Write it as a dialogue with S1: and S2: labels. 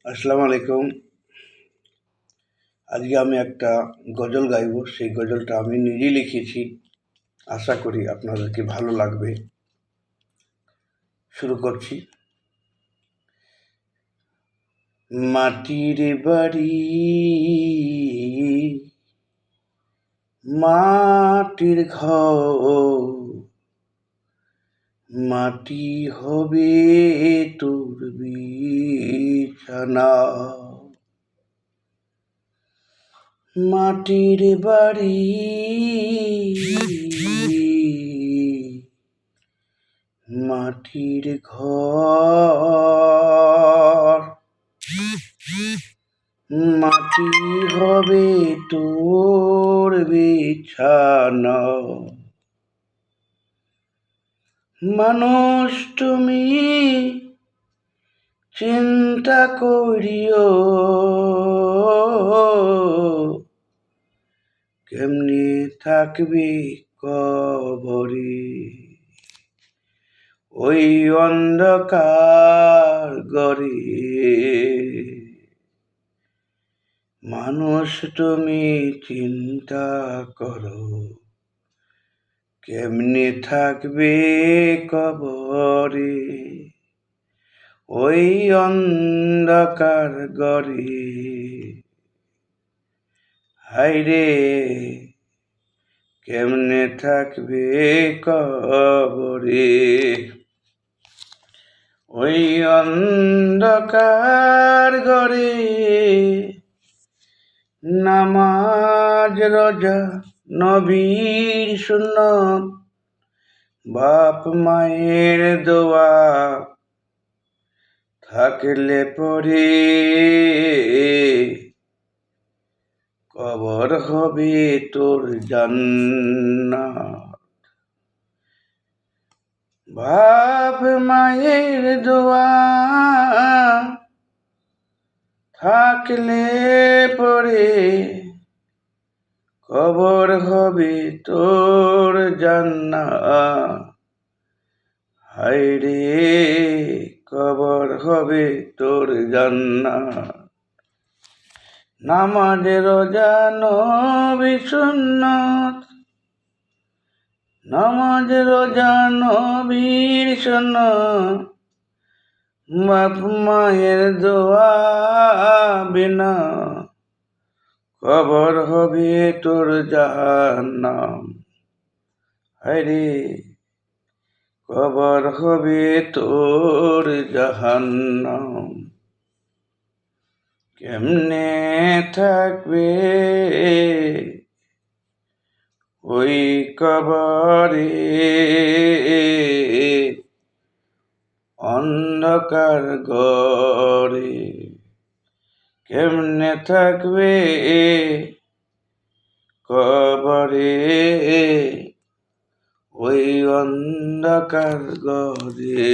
S1: আসসালামু আলাইকুম। আজকে আমি একটা গজল গাইব। সেই গজলটা আমি নিজেই লিখেছি। আশা করি আপনাদেরকে ভালো লাগবে। শুরু করছি। মাটির বাড়ি, মাটির ঘর, মাটি হবে তোর বিছানা। মাটির বাড়ি, মাটির ঘর, মাটি হবে তোর বিছানা। মানুষ তুমি চিন্তা করিও, কেমনি থাকবি কবরে, ওই অন্ধকার গরে। মানুষ তুমি চিন্তা করো, কেমনি থাকবে কবরে, ওই অন্ধকার গরে। হায়রে কেমনে থাকবে কবরে, ওই অন্ধকার গরে। নামাজ রোজা নবীর সুন্নত, বাপ মায়ের দোয়া থাকলে পরে, কবর হবে তোর জান্নাত। বাপ মায়ের দোয়া থাকলে পরে, কবর হবে তোর জান্নাত। হায়রে কবর হবে তোর জান্নাত। নামাজ রোজা নবী সুন্নত, নামাজ রোজা নবীর সুন্নত, বাপ মায়ের দোয়া বিনা, কবর হবে তোর জাহান্নাম। হায়রে কবর হবে তোর জাহান্নাম। কেমনে থাকবে ওই কবরে, অন্ধকার ঘরে। কেমনে থাকবে কবরে, ওই অন্ধকার ঘরে।